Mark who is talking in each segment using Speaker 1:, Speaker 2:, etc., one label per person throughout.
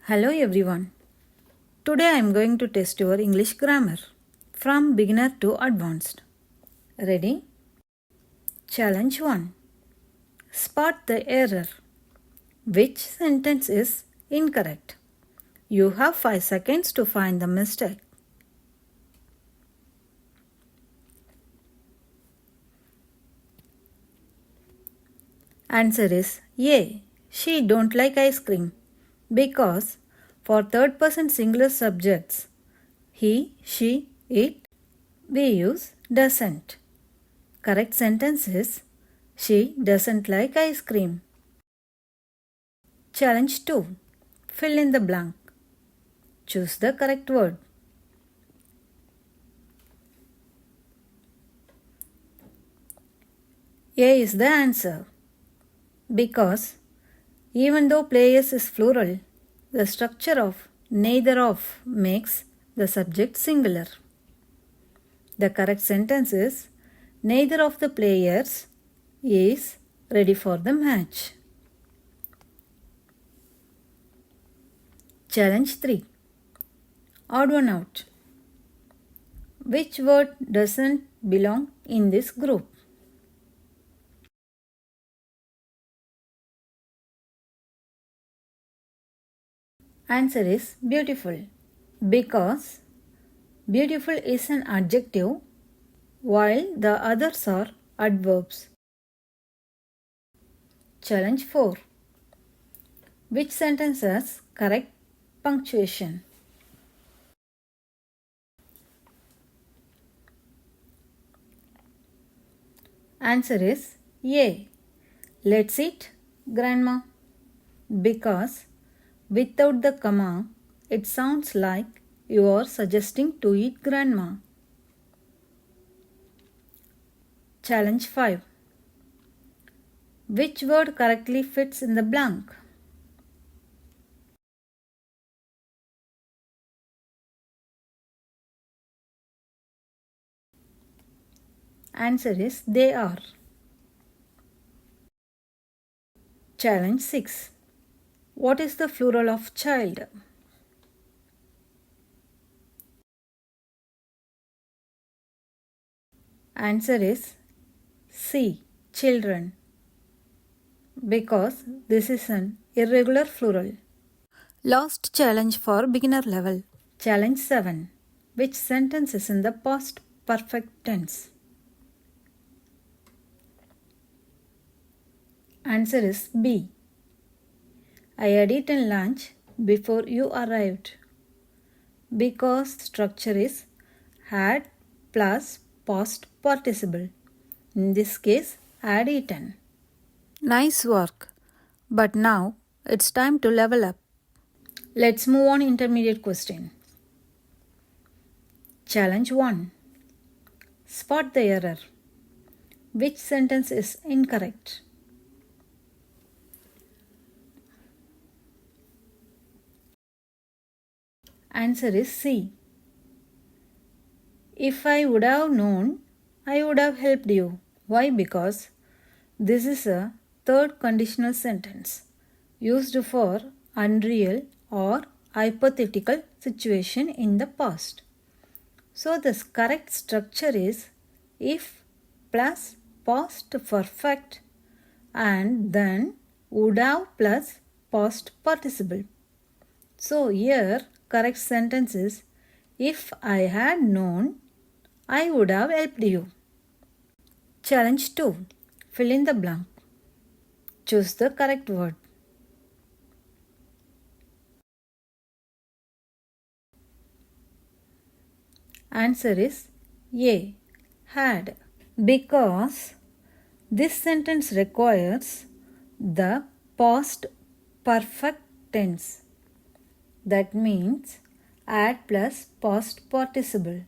Speaker 1: Hello everyone. Today I am going to test your English grammar from beginner to advanced. Ready? Challenge 1. Spot the error. Which sentence is incorrect? You have 5 seconds to find the mistake. Answer is A. She don't like ice cream. Because for third person singular subjects, he, she, it, we use doesn't. Correct sentence is she doesn't like ice cream. Challenge 2. Fill in the blank. Choose the correct word. A is the answer. Because even though players is plural, the structure of neither of makes the subject singular. The correct sentence is neither of the players is ready for the match. Challenge 3. Odd one out. Which word doesn't belong in this group? Answer is beautiful. Because beautiful is an adjective while the others are adverbs. Challenge 4. Which sentence has correct punctuation? Answer is A. Let's eat, Grandma. Because without the comma, it sounds like you are suggesting to eat Grandma. Challenge 5. Which word correctly fits in the blank? Answer is they are. Challenge 6. What is the plural of child? Answer is C. Children. Because this is an irregular plural. Last challenge for beginner level. Challenge 7. Which sentence is in the past perfect tense? Answer is B. I had eaten lunch before you arrived. Because structure is had plus past participle. In this case, had eaten. Nice work. But now it's time to level up. Let's move on intermediate question. Challenge 1. Spot the error. Which sentence is incorrect? Answer is C. If I would have known, I would have helped you. Why? Because this is a third conditional sentence used for unreal or hypothetical situation in the past. So the correct structure is if plus past perfect and then would have plus past participle. So here correct sentence is if I had known, I would have helped you. Challenge 2. Fill in the blank. Choose the correct word. Answer is A. Had. Because this sentence requires the past perfect tense. That means had plus past participle,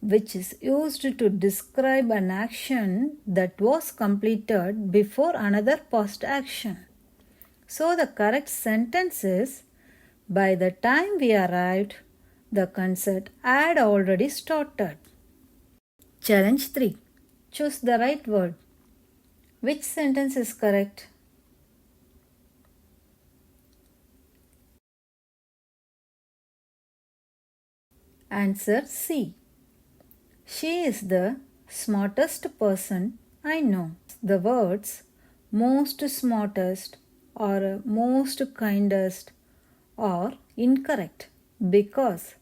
Speaker 1: which is used to describe an action that was completed before another past action. So the correct sentence is by the time we arrived, the concert had already started. Challenge 3. Choose the right word. Which sentence is correct? Answer C. She is the smartest person I know. The words most smartest or most kindest are incorrect because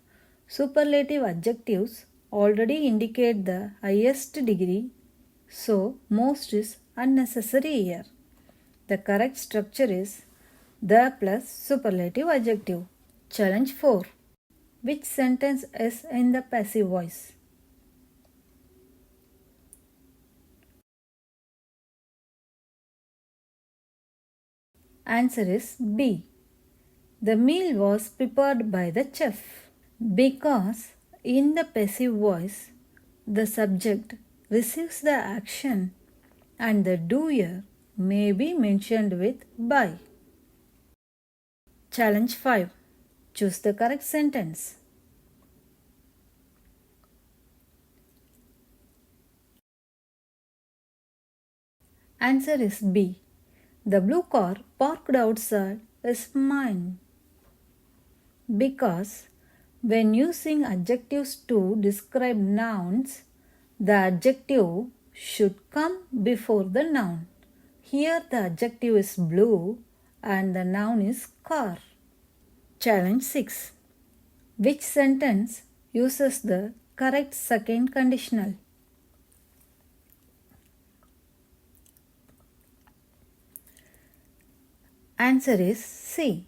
Speaker 1: superlative adjectives already indicate the highest degree, so most is unnecessary here. The correct structure is the plus superlative adjective. Challenge 4. Which sentence is in the passive voice? Answer is B. The meal was prepared by the chef. Because in the passive voice, the subject receives the action and the doer may be mentioned with by. Challenge 5. Choose the correct sentence. Answer is B. The blue car parked outside is mine. Because when using adjectives to describe nouns, the adjective should come before the noun. Here the adjective is blue and the noun is car. Challenge 6. Which sentence uses the correct second conditional? Answer is C.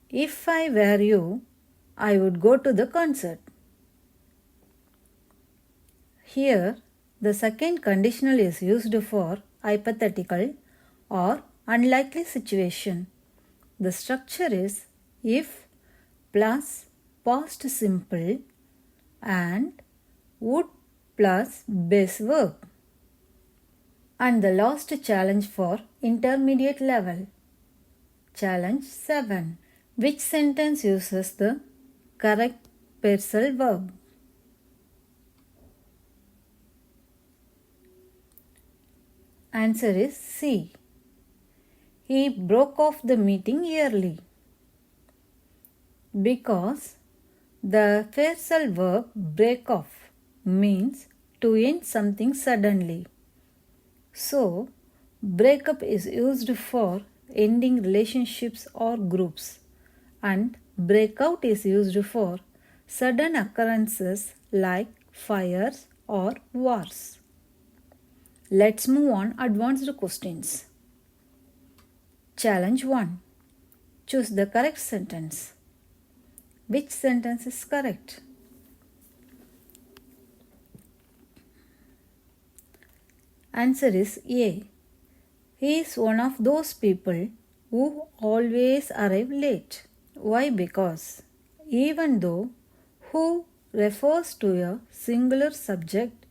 Speaker 1: If I were you, I would go to the concert. Here, the second conditional is used for hypothetical or unlikely situation. The structure is if plus past simple and would plus base verb. And the last challenge for intermediate level. Challenge 7. Which sentence uses the correct phrasal verb? Answer is C. He broke off the meeting early. Because the phrasal verb break off means to end something suddenly. So, breakup is used for ending relationships or groups, and breakout is used for sudden occurrences like fires or wars. Let's move on advanced questions. Challenge 1. Choose the correct sentence. Which sentence is correct? Answer is A. He is one of those people who always arrive late. Why? Because even though who refers to a singular subject,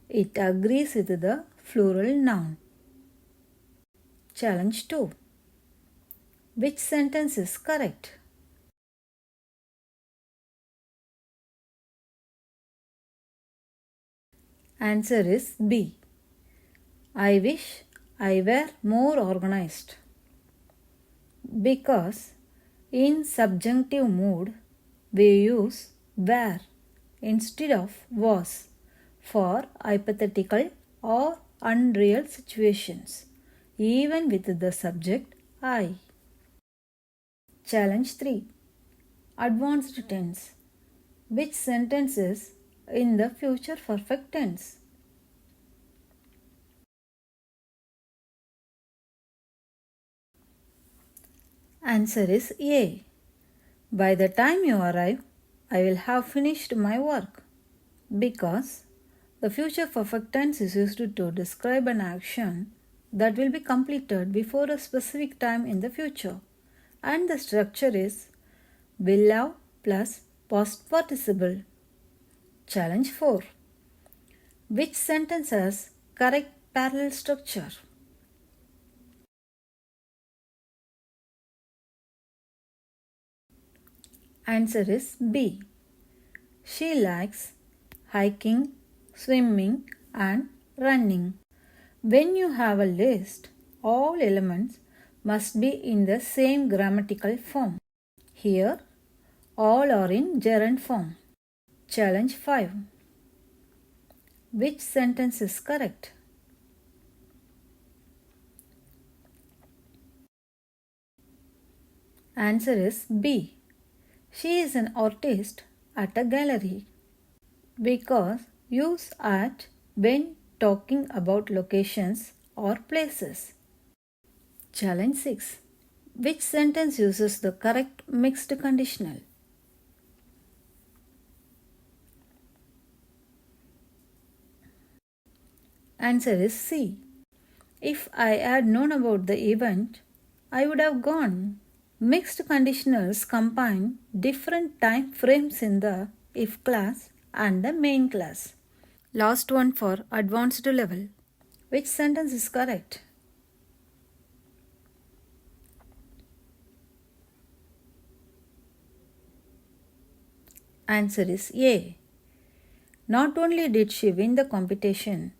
Speaker 1: it agrees with the plural noun. Challenge 2. Which sentence is correct? Answer is B. I wish I were more organized. Because in subjunctive mood, we use were instead of was for hypothetical or unreal situations, even with the subject I. Challenge 3. Advanced tense. Which sentence is in the future perfect tense? Answer is A. By the time you arrive, I will have finished my work. Because the future perfect tense is used to describe an action that will be completed before a specific time in the future. And the structure is will have plus past participle. Challenge 4. Which sentence has correct parallel structure? Answer is B. She likes hiking, swimming and running. When you have a list, all elements must be in the same grammatical form. Here, all are in gerund form. Challenge 5. Which sentence is correct? Answer is B. She is an artist at a gallery. Because use at when talking about locations or places. Challenge 6. Which sentence uses the correct mixed conditional? Answer is C. If I had known about the event, I would have gone. Mixed conditionals combine different time frames in the if class and the main class. Last one for advanced level. Which sentence is correct? Answer is A. Not only did she win the competition,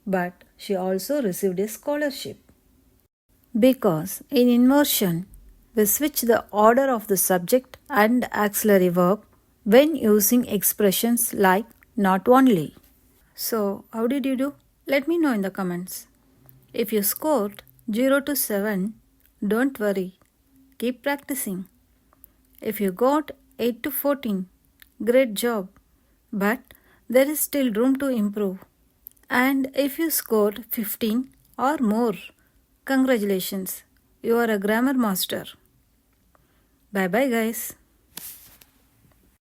Speaker 1: but she also received a scholarship. Because in inversion, we switch the order of the subject and auxiliary verb when using expressions like not only. So, how did you do? Let me know in the comments. If you scored 0 to 7, don't worry. Keep practicing. If you got 8 to 14, great job. But there is still room to improve. And if you scored 15 or more, congratulations. You are a grammar master. Bye bye guys.